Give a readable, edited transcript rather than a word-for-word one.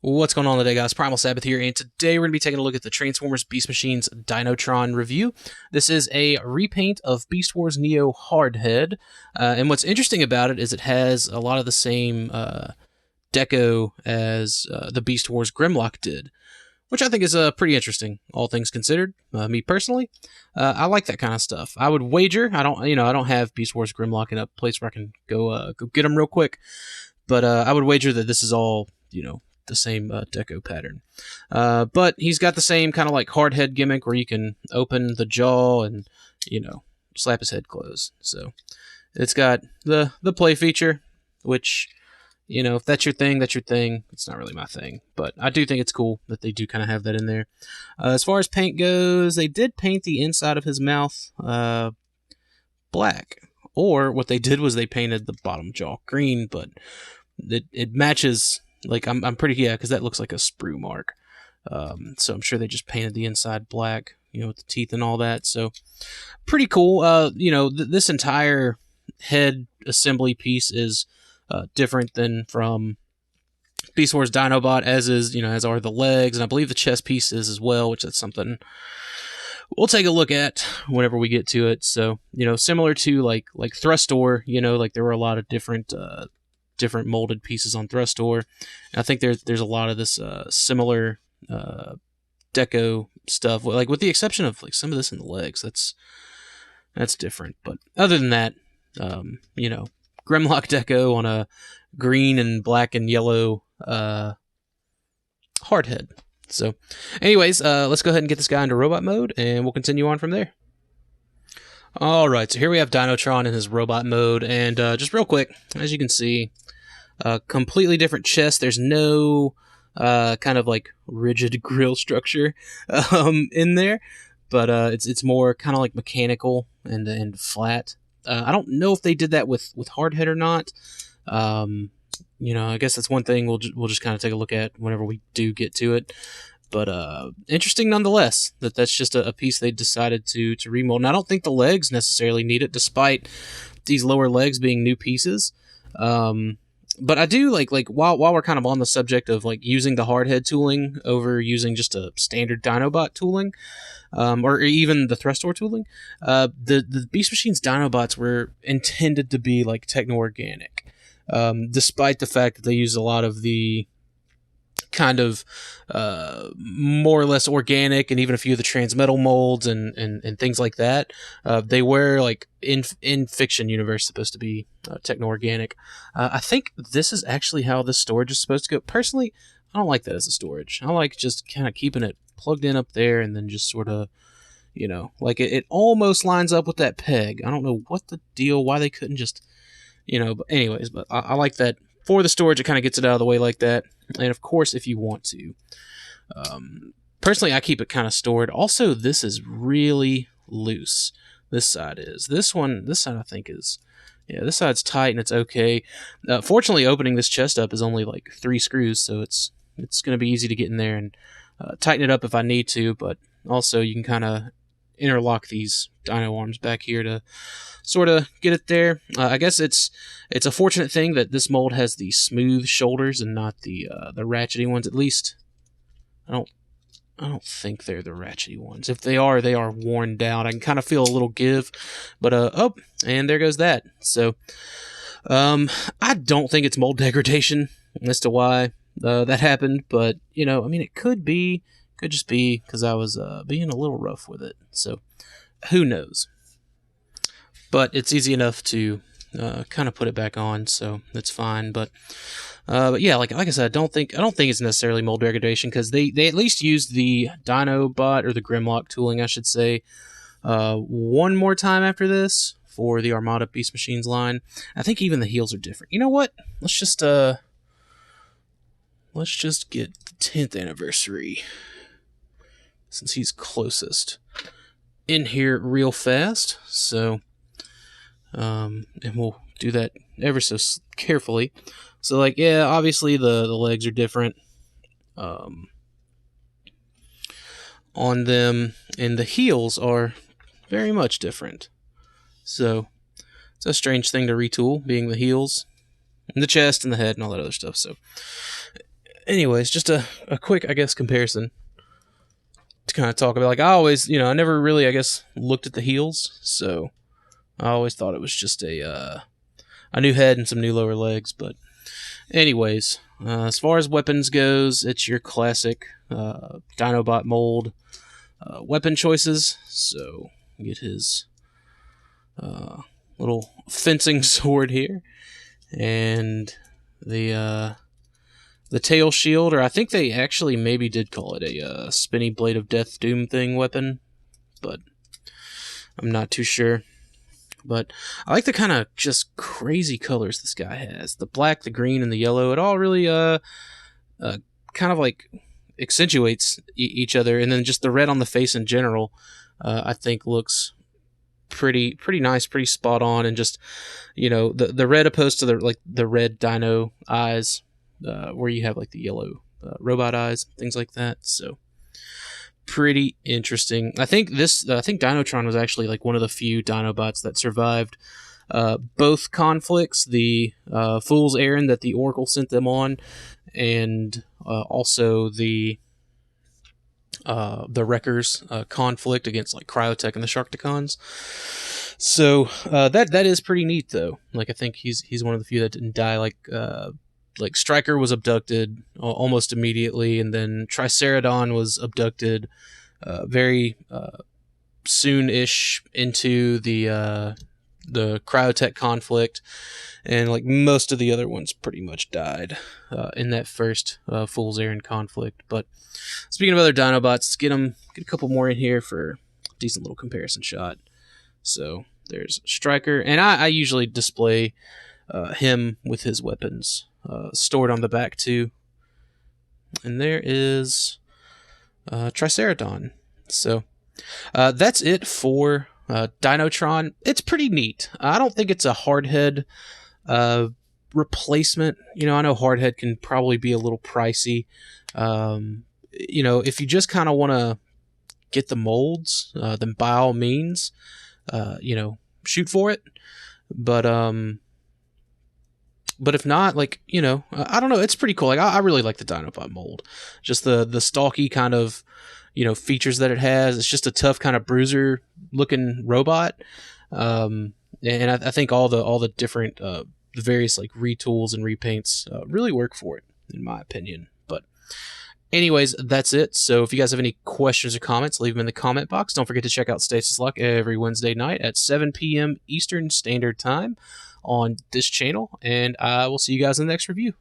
What's going on today, guys? Primal Sabbath here, and today we're going to be taking a look at the Transformers Beast Machines Dinotron review. This is a repaint of Beast Wars Neo Hardhead, and what's interesting about it is it has a lot of the same deco as the Beast Wars Grimlock did, which I think is pretty interesting, all things considered. Me personally, I like that kind of stuff. I would wager, I don't have Beast Wars Grimlock in a place where I can go get them real quick, but I would wager that this is all, the same deco pattern. But he's got the same kind of like hard head gimmick where you can open the jaw and, slap his head closed. So it's got the play feature, which, if that's your thing, that's your thing. It's not really my thing. But I do think it's cool that they do kind of have that in there. As far as paint goes, they did paint the inside of his mouth black. Or what they did was they painted the bottom jaw green, but it matches. Like, I'm pretty, because that looks like a sprue mark. So I'm sure they just painted the inside black, with the teeth and all that. So pretty cool. This entire head assembly piece is different than from Beast Wars Dinobot, as are the legs, and I believe the chest piece is as well, which is something we'll take a look at whenever we get to it. So, similar to like Thrustor, like there were a lot of different molded pieces on Thrustor. And I think there's a lot of this similar deco stuff, like with the exception of like some of this in the legs. That's different, but other than that, Grimlock deco on a green and black and yellow hardhead. So anyways, let's go ahead and get this guy into robot mode, and we'll continue on from there. Alright, so here we have Dinotron in his robot mode, and just real quick, as you can see, completely different chest. There's no kind of like rigid grill structure in there, but it's more kind of like mechanical and flat. I don't know if they did that with hardhead or not. I guess that's one thing we'll just kind of take a look at whenever we do get to it. But interesting nonetheless that's just a piece they decided to remold. And I don't think the legs necessarily need it, despite these lower legs being new pieces. But I do like while we're kind of on the subject of like using the hardhead tooling over using just a standard Dinobot tooling, or even the Thrustor tooling, the Beast Machines Dinobots were intended to be like techno-organic, despite the fact that they use a lot of the kind of more or less organic and even a few of the transmetal molds and things like that. They were like in fiction universe supposed to be techno-organic. I think this is actually how this storage is supposed to go. Personally, I don't like that as a storage. I like just kind of keeping it plugged in up there and then just sort of, like it almost lines up with that peg. I don't know what the deal, why they couldn't just, but anyways, but I like that. For the storage, it kind of gets it out of the way like that. And of course, if you want to. Personally, I keep it kind of stored. Also, this is really loose. This side is. This side I think is, this side's tight and it's okay. Fortunately, opening this chest up is only like 3 screws, so it's going to be easy to get in there and tighten it up if I need to. But also, you can kind of interlock these dino arms back here to sort of get it there. I guess it's a fortunate thing that this mold has the smooth shoulders and not the ratchety ones. At least I don't think they're the ratchety ones. If they are worn down. I can kind of feel a little give, but oh, and there goes that. So I don't think it's mold degradation as to why that happened, but it could just be because I was being a little rough with it. So who knows? But it's easy enough to kind of put it back on, so that's fine. But yeah, like I said, I don't think it's necessarily mold degradation, because they at least used the Dinobot or the Grimlock tooling, I should say, one more time after this for the Armada Beast Machines line. I think even the heels are different. You know what? Let's just get the 10th anniversary, since he's closest, in here real fast. So and we'll do that ever so carefully. So like, yeah, obviously the legs are different on them, and the heels are very much different. So it's a strange thing to retool, being the heels and the chest and the head and all that other stuff. So anyways, just a quick, I guess, comparison to kind of talk about. Like, I always, I never really, I guess, looked at the heels, so I always thought it was just a new head and some new lower legs. But anyways, as far as weapons goes, it's your classic Dinobot mold weapon choices. So get his little fencing sword here, and the tail shield, or I think they actually maybe did call it a spinny blade of death doom thing weapon, but I'm not too sure. But I like the kind of just crazy colors this guy has. The black, the green, and the yellow. It all really kind of like accentuates each other. And then just the red on the face in general, I think looks pretty nice, pretty spot on. And just, the red opposed to the red dino eyes, where you have like the yellow robot eyes, things like that. So pretty interesting. I think Dinotron was actually like one of the few Dinobots that survived both conflicts, the Fool's Errand that the Oracle sent them on, and also the Wreckers conflict against like Cryotech and the Sharkticons. So that is pretty neat, though. Like, I think he's one of the few that didn't die. Like Stryker was abducted almost immediately, and then Triceraton was abducted very soon-ish into the Cryotech conflict, and like most of the other ones pretty much died in that first Fool's Errand conflict. But speaking of other Dinobots, let's get a couple more in here for a decent little comparison shot. So there's Stryker, and I usually display him with his weapons stored on the back too. And there is Triceraton. So that's it for Dinotron. It's pretty neat. I don't think it's a hardhead replacement. I know hardhead can probably be a little pricey. If you just kind of want to get the molds, then by all means, shoot for it. But if not, I don't know, it's pretty cool. Like, I really like the Dinobot mold. Just the stalky kind of, features that it has. It's just a tough kind of bruiser looking robot. And I think all the different, the various like retools and repaints really work for it, in my opinion. But anyways, that's it. So if you guys have any questions or comments, leave them in the comment box. Don't forget to check out Stasis Lock every Wednesday night at 7 p.m. Eastern Standard Time on this channel, and I will see you guys in the next review.